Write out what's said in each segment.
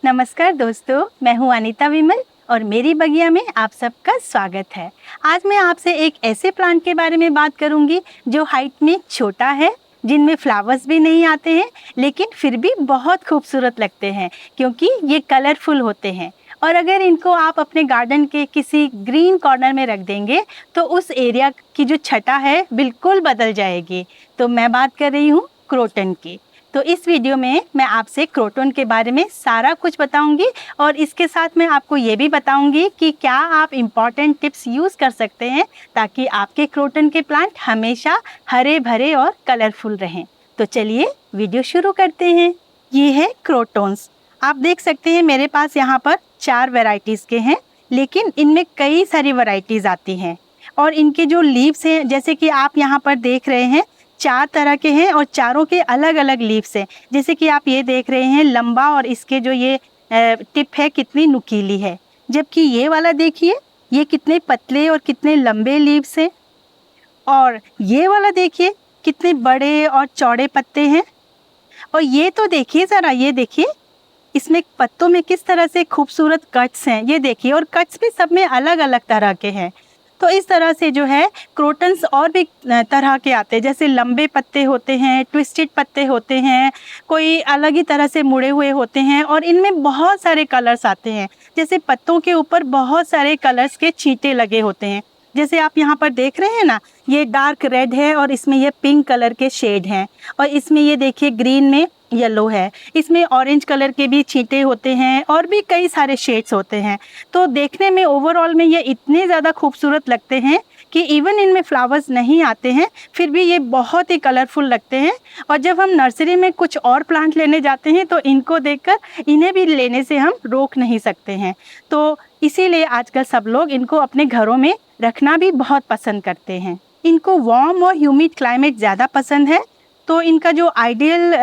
नमस्कार दोस्तों, मैं हूँ अनीता विमल और मेरी बगिया में आप सबका स्वागत है। आज मैं आपसे एक ऐसे प्लांट के बारे में बात करूंगी जो हाइट में छोटा है, जिनमें फ्लावर्स भी नहीं आते हैं लेकिन फिर भी बहुत खूबसूरत लगते हैं क्योंकि ये कलरफुल होते हैं। और अगर इनको आप अपने गार्डन के किसी ग्रीन कॉर्नर में रख देंगे तो उस एरिया की जो छटा है बिल्कुल बदल जाएगी। तो मैं बात कर रही हूँ क्रोटन की। तो इस वीडियो में मैं आपसे क्रोटन के बारे में सारा कुछ बताऊंगी और इसके साथ मैं आपको ये भी बताऊंगी कि क्या आप इम्पॉर्टेंट टिप्स यूज़ कर सकते हैं ताकि आपके क्रोटन के प्लांट हमेशा हरे भरे और कलरफुल रहें। तो चलिए वीडियो शुरू करते हैं। ये है क्रोटन्स। आप देख सकते हैं मेरे पास यहाँ पर 4 वैरायटीज़ के हैं, लेकिन इनमें कई सारी वैरायटीज़ आती हैं और इनके जो लीव्स हैं जैसे कि आप यहाँ पर देख रहे हैं 4 तरह के हैं और चारों के अलग अलग लीव्स हैं। जैसे कि आप ये देख रहे हैं लंबा और इसके जो ये टिप है कितनी नुकीली है, जबकि ये वाला देखिए ये कितने पतले और कितने लंबे लीव्स हैं। और ये वाला देखिए कितने बड़े और चौड़े पत्ते हैं। और ये तो देखिए ज़रा, ये देखिए इसमें पत्तों में किस तरह से खूबसूरत कट्स हैं, ये देखिए। और कट्स भी सब में अलग अलग तरह के हैं। तो इस तरह से जो है क्रोटन्स और भी तरह के आते हैं, जैसे लंबे पत्ते होते हैं, ट्विस्टेड पत्ते होते हैं, कोई अलग ही तरह से मुड़े हुए होते हैं और इनमें बहुत सारे कलर्स आते हैं। जैसे पत्तों के ऊपर बहुत सारे कलर्स के छींटे लगे होते हैं, जैसे आप यहाँ पर देख रहे हैं ना, ये डार्क रेड है और इसमें ये पिंक कलर के शेड हैं और इसमें ये देखिए ग्रीन में येलो है, इसमें ऑरेंज कलर के भी छींटे होते हैं और भी कई सारे शेड्स होते हैं। तो देखने में ओवरऑल में ये इतने ज़्यादा खूबसूरत लगते हैं कि इवन इनमें फ्लावर्स नहीं आते हैं फिर भी ये बहुत ही कलरफुल लगते हैं। और जब हम नर्सरी में कुछ और प्लांट लेने जाते हैं तो इनको देखकर इन्हें भी लेने से हम रोक नहीं सकते हैं। तो इसीलिए आजकल सब लोग इनको अपने घरों में रखना भी बहुत पसंद करते हैं। इनको वार्म और ह्यूमिड क्लाइमेट ज़्यादा पसंद है, तो इनका जो आइडियल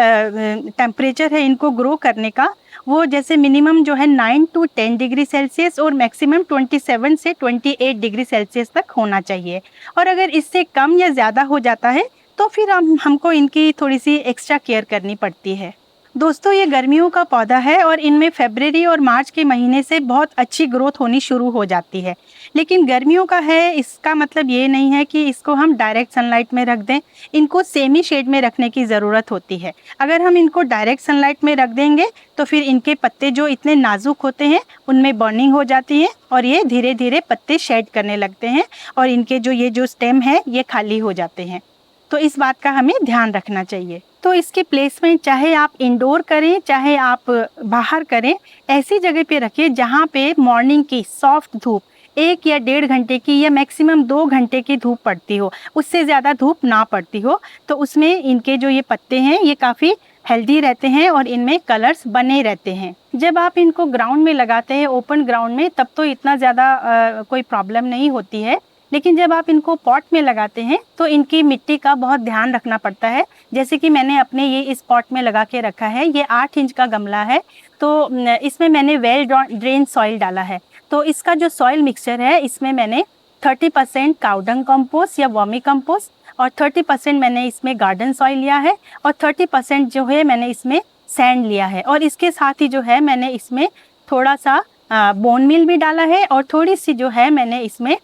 टेम्परेचर है इनको ग्रो करने का, वो जैसे मिनिमम जो है 9 to 10 डिग्री सेल्सियस और मैक्सिमम 27 से 28 डिग्री सेल्सियस तक होना चाहिए। और अगर इससे कम या ज़्यादा हो जाता है तो फिर हमको इनकी थोड़ी सी एक्स्ट्रा केयर करनी पड़ती है। दोस्तों, ये गर्मियों का पौधा है और इनमें फरवरी और मार्च के महीने से बहुत अच्छी ग्रोथ होनी शुरू हो जाती है। लेकिन गर्मियों का है, इसका मतलब ये नहीं है कि इसको हम डायरेक्ट सनलाइट में रख दें। इनको सेमी शेड में रखने की ज़रूरत होती है। अगर हम इनको डायरेक्ट सनलाइट में रख देंगे तो फिर इनके पत्ते जो इतने नाजुक होते हैं उनमें बर्निंग हो जाती है और ये धीरे धीरे पत्ते शेड करने लगते हैं और इनके जो स्टेम है ये खाली हो जाते हैं। तो इस बात का हमें ध्यान रखना चाहिए। तो इसके प्लेसमेंट चाहे आप इंडोर करें चाहे आप बाहर करें, ऐसी जगह पे रखिए जहाँ पे मॉर्निंग की सॉफ्ट धूप 1 या 1.5 घंटे की या मैक्सिमम 2 घंटे की धूप पड़ती हो, उससे ज़्यादा धूप ना पड़ती हो। तो उसमें इनके जो ये पत्ते हैं ये काफ़ी हेल्दी रहते हैं और इनमें कलर्स बने रहते हैं। जब आप इनको ग्राउंड में लगाते हैं, ओपन ग्राउंड में, तब तो इतना ज़्यादा कोई प्रॉब्लम नहीं होती है। लेकिन जब आप इनको पॉट में लगाते हैं तो इनकी मिट्टी का बहुत ध्यान रखना पड़ता है। जैसे कि मैंने अपने ये इस पॉट में लगा के रखा है, ये 8 इंच का गमला है, तो इसमें मैंने वेल ड्रेन सॉइल डाला है। तो इसका जो सॉइल मिक्सचर है इसमें मैंने 30% काउडंग कंपोस्ट या वर्मी कंपोस्ट और 30% मैंने इसमें गार्डन सॉइल लिया है और 30% जो है मैंने इसमें सैंड लिया है। और इसके साथ ही जो है मैंने इसमें थोड़ा सा बोन मील भी डाला है और थोड़ी सी जो है मैंने इसमें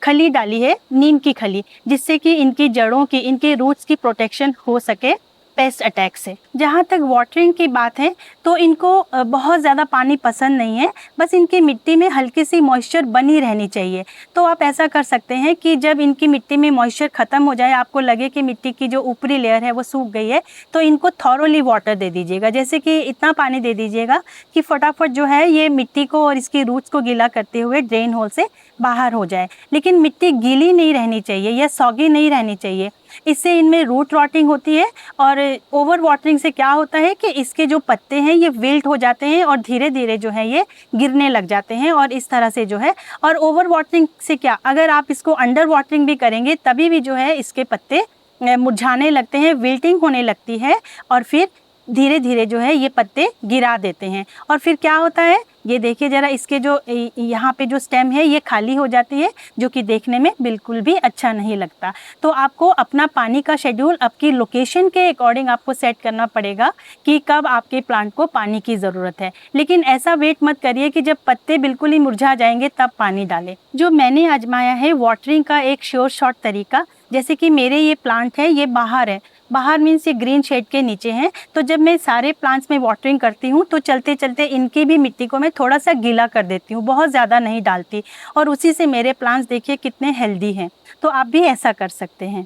खली डाली है, नीम की खली, जिससे कि इनकी जड़ों की, इनके रूट्स की प्रोटेक्शन हो सके पेस्ट अटैक से। जहाँ तक वाटरिंग की बात है तो इनको बहुत ज़्यादा पानी पसंद नहीं है, बस इनकी मिट्टी में हल्की सी मॉइस्चर बनी रहनी चाहिए। तो आप ऐसा कर सकते हैं कि जब इनकी मिट्टी में मॉइस्चर ख़त्म हो जाए, आपको लगे कि मिट्टी की जो ऊपरी लेयर है वो सूख गई है, तो इनको थॉरोली वाटर दे दीजिएगा। जैसे कि इतना पानी दे दीजिएगा कि फटाफट जो है ये मिट्टी को और इसकी रूट्स को गीला करते हुए ड्रेन होल से बाहर हो जाए। लेकिन मिट्टी गीली नहीं रहनी चाहिए या सॉगी नहीं रहनी चाहिए, इससे इनमें रूट रॉटिंग होती है। और ओवर वाटरिंग से क्या होता है कि इसके जो पत्ते हैं ये विल्ट हो जाते हैं और धीरे धीरे जो है ये गिरने लग जाते हैं और इस तरह से जो है। और ओवर वाटरिंग से क्या, अगर आप इसको अंडर वाटरिंग भी करेंगे तभी भी जो है इसके पत्ते मुरझाने लगते हैं, विल्टिंग होने लगती है और फिर धीरे धीरे जो है ये पत्ते गिरा देते हैं। और फिर क्या होता है ये देखिए ज़रा, इसके जो यहाँ पे जो स्टेम है ये खाली हो जाती है, जो कि देखने में बिल्कुल भी अच्छा नहीं लगता। तो आपको अपना पानी का शेड्यूल आपकी लोकेशन के अकॉर्डिंग आपको सेट करना पड़ेगा कि कब आपके प्लांट को पानी की ज़रूरत है। लेकिन ऐसा वेट मत करिए कि जब पत्ते बिल्कुल ही मुरझा जाएंगे तब पानी डालें। जो मैंने आजमाया है वाटरिंग का एक श्योर शॉर्ट तरीका, जैसे कि मेरे ये प्लांट है, ये बाहर है, बाहर मीन्स ये ग्रीन शेड के नीचे हैं, तो जब मैं सारे प्लांट्स में वाटरिंग करती हूँ तो चलते चलते इनकी भी मिट्टी को मैं थोड़ा सा गीला कर देती हूँ, बहुत ज़्यादा नहीं डालती, और उसी से मेरे प्लांट्स देखिए कितने हेल्दी हैं। तो आप भी ऐसा कर सकते हैं।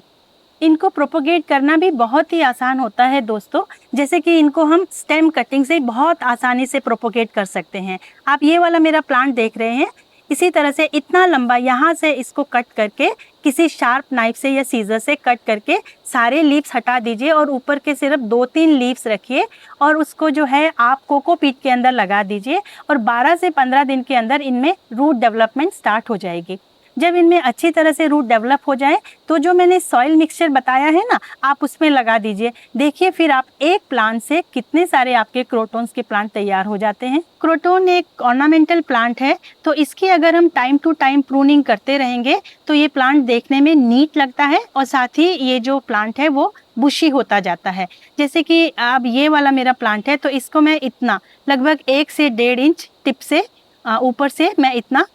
इनको प्रोपोगेट करना भी बहुत ही आसान होता है दोस्तों, जैसे कि इनको हम स्टेम कटिंग से बहुत आसानी से प्रोपोगेट कर सकते हैं। आप ये वाला मेरा प्लांट देख रहे हैं, इसी तरह से इतना लंबा यहाँ से इसको कट करके किसी शार्प नाइफ से या सीजर से कट करके सारे लीव्स हटा दीजिए और ऊपर के सिर्फ 2-3 लीव्स रखिए और उसको जो है आप कोकोपीट के अंदर लगा दीजिए और 12 से 15 दिन के अंदर इनमें रूट डेवलपमेंट स्टार्ट हो जाएगी। जब इनमें अच्छी तरह से रूट डेवलप हो जाए तो जो मैंने सॉइल मिक्सचर बताया है ना, आप उसमें लगा दीजिए। देखिए फिर आप एक प्लांट से कितने सारे आपके क्रोटोन्स के प्लांट तैयार हो जाते हैं। क्रोटोन एक ऑर्नामेंटल प्लांट है, तो इसकी अगर हम टाइम टू टाइम प्रूनिंग करते रहेंगे तो ये प्लांट देखने में नीट लगता है और साथ ही ये जो प्लांट है वो बुशी होता जाता है। जैसे कि अब ये वाला मेरा प्लांट है, तो इसको मैं इतना लगभग 1 से 1.5 इंच टिप से ऊपर से मैं इतना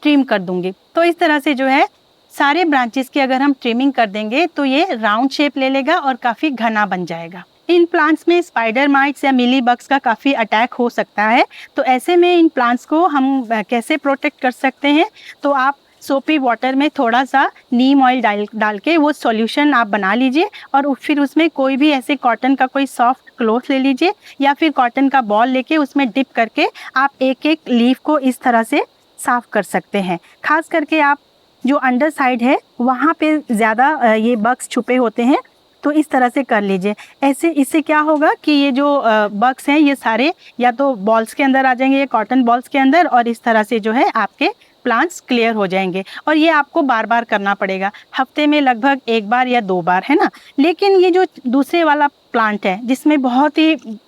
ट्रिम कर दूंगी। तो इस तरह से जो है सारे ब्रांचेस की अगर हम ट्रिमिंग कर देंगे तो ये राउंड शेप ले लेगा और काफ़ी घना बन जाएगा। इन प्लांट्स में स्पाइडर माइट्स या मिली बग्स का काफ़ी अटैक हो सकता है, तो ऐसे में इन प्लांट्स को हम कैसे प्रोटेक्ट कर सकते हैं, तो आप सोपी वाटर में थोड़ा सा नीम ऑयल डाल के वो सॉल्यूशन आप बना लीजिए और फिर उसमें कोई भी ऐसे कॉटन का कोई सॉफ्ट क्लॉथ ले लीजिए या फिर कॉटन का बॉल लेके उसमें डिप करके आप एक एक लीफ को इस तरह से साफ कर सकते हैं। खास करके आप जो अंडर साइड है वहाँ पे ज़्यादा ये बग्स छुपे होते हैं, तो इस तरह से कर लीजिए। ऐसे इससे क्या होगा कि ये जो बग्स हैं ये सारे या तो बॉल्स के अंदर आ जाएंगे, ये कॉटन बॉल्स के अंदर, और इस तरह से जो है आपके प्लांट्स क्लियर हो जाएंगे। और ये आपको बार बार करना पड़ेगा, हफ्ते में लगभग 1 बार या 2 बार, है ना। लेकिन ये जो दूसरे वाला प्लांट है जिसमें बहुत ही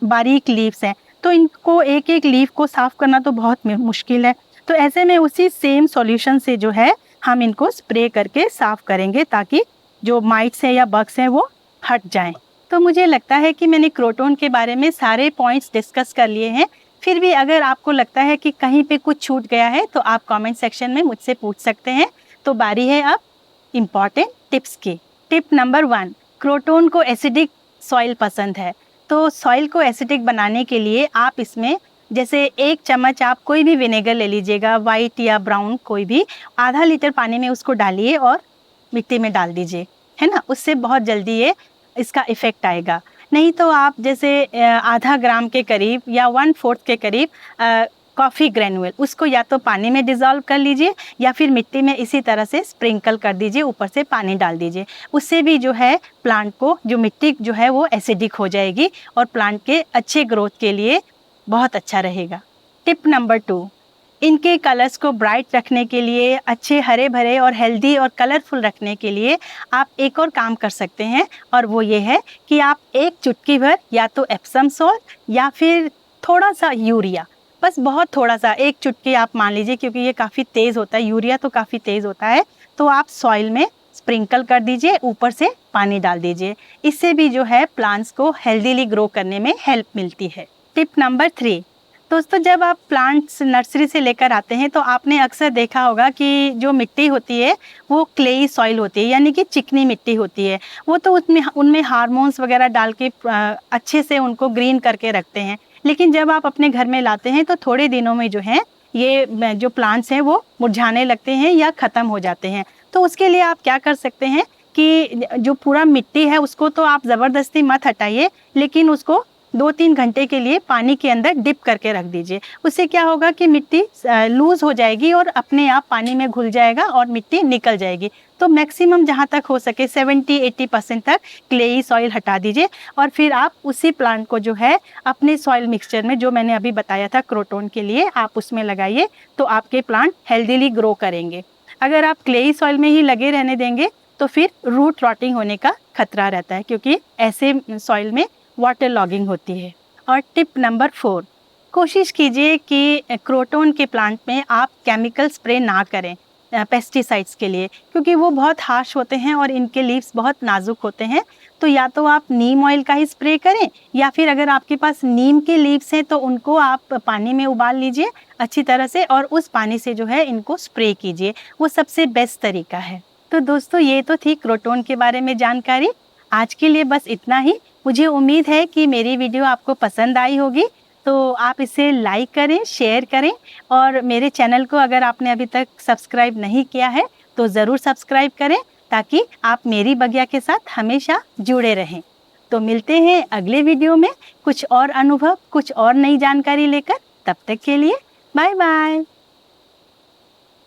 बारीक लीव्स हैं, तो इनको एक एक लीफ को साफ करना तो बहुत मुश्किल है। तो ऐसे में उसी सेम सॉल्यूशन से जो है हम इनको स्प्रे करके साफ करेंगे ताकि जो माइट्स हैं या बग्स हैं वो हट जाएं। तो मुझे लगता है कि मैंने क्रोटोन के बारे में सारे पॉइंट्स डिस्कस कर लिए हैं। फिर भी अगर आपको लगता है कि कहीं पे कुछ छूट गया है तो आप कमेंट सेक्शन में मुझसे पूछ सकते हैं। तो बारी है अब इम्पॉर्टेंट टिप्स की। टिप नंबर 1, क्रोटोन को एसिडिक सॉइल पसंद है। तो सॉइल को एसिडिक बनाने के लिए आप इसमें जैसे 1 चम्मच आप कोई भी विनेगर ले लीजिएगा, वाइट या ब्राउन कोई भी, आधा लीटर पानी में उसको डालिए और मिट्टी में डाल दीजिए, है ना। उससे बहुत जल्दी ये इसका इफ़ेक्ट आएगा। नहीं तो आप जैसे आधा ग्राम के करीब या 1/4 के करीब कॉफ़ी ग्रेनुअल, उसको या तो पानी में डिज़ोल्व कर लीजिए या फिर मिट्टी में इसी तरह से स्प्रिंकल कर दीजिए, ऊपर से पानी डाल दीजिए। उससे भी जो है प्लांट को जो मिट्टी जो है वो एसिडिक हो जाएगी और प्लांट के अच्छे ग्रोथ के लिए बहुत अच्छा रहेगा। टिप नंबर 2, इनके कलर्स को ब्राइट रखने के लिए, अच्छे हरे भरे और हेल्दी और कलरफुल रखने के लिए आप एक और काम कर सकते हैं, और वो ये है कि आप 1 चुटकी भर या तो एप्सम सॉल्ट या फिर थोड़ा सा यूरिया, बस बहुत थोड़ा सा, 1 चुटकी आप मान लीजिए, क्योंकि ये काफ़ी तेज़ होता है, यूरिया तो काफ़ी तेज़ होता है, तो आप सॉइल में स्प्रिंकल कर दीजिए, ऊपर से पानी डाल दीजिए। इससे भी जो है प्लांट्स को हेल्दीली ग्रो करने में हेल्प मिलती है। टिप नंबर 3, दोस्तों जब आप प्लांट्स नर्सरी से लेकर आते हैं तो आपने अक्सर देखा होगा कि जो मिट्टी होती है वो क्लेई सॉइल होती है, यानी कि चिकनी मिट्टी होती है। वो तो उनमें हार्मोन्स वगैरह डाल के अच्छे से उनको ग्रीन करके रखते हैं, लेकिन जब आप अपने घर में लाते हैं तो थोड़े दिनों में जो है ये जो प्लांट्स हैं वो मुरझाने लगते हैं या ख़त्म हो जाते हैं। तो उसके लिए आप क्या कर सकते हैं कि जो पूरा मिट्टी है उसको तो आप ज़बरदस्ती मत हटाइए, लेकिन उसको 2-3 घंटे के लिए पानी के अंदर डिप करके रख दीजिए। उससे क्या होगा कि मिट्टी लूज़ हो जाएगी और अपने आप पानी में घुल जाएगा और मिट्टी निकल जाएगी। तो मैक्सिमम जहाँ तक हो सके 70-80% तक क्लेई सॉइल हटा दीजिए और फिर आप उसी प्लांट को जो है अपने सॉइल मिक्सचर में, जो मैंने अभी बताया था क्रोटोन के लिए, आप उसमें लगाइए तो आपके प्लांट हेल्दीली ग्रो करेंगे। अगर आप क्लेई सॉइल में ही लगे रहने देंगे तो फिर रूट रॉटिंग होने का खतरा रहता है, क्योंकि ऐसे सॉइल में वाटर लॉगिंग होती है। और टिप नंबर 4, कोशिश कीजिए कि क्रोटोन के प्लांट में आप केमिकल स्प्रे ना करें पेस्टिसाइड्स के लिए, क्योंकि वो बहुत हार्श होते हैं और इनके लीव्स बहुत नाजुक होते हैं। तो या तो आप नीम ऑयल का ही स्प्रे करें, या फिर अगर आपके पास नीम के लीव्स हैं तो उनको आप पानी में उबाल लीजिए अच्छी तरह से, और उस पानी से जो है इनको स्प्रे कीजिए। वो सबसे बेस्ट तरीका है। तो दोस्तों, ये तो थी क्रोटोन के बारे में जानकारी। आज के लिए बस इतना ही। मुझे उम्मीद है कि मेरी वीडियो आपको पसंद आई होगी, तो आप इसे लाइक करें, शेयर करें, और मेरे चैनल को अगर आपने अभी तक सब्सक्राइब नहीं किया है तो ज़रूर सब्सक्राइब करें, ताकि आप मेरी बगिया के साथ हमेशा जुड़े रहें। तो मिलते हैं अगले वीडियो में कुछ और अनुभव, कुछ और नई जानकारी लेकर। तब तक के लिए बाय बाय।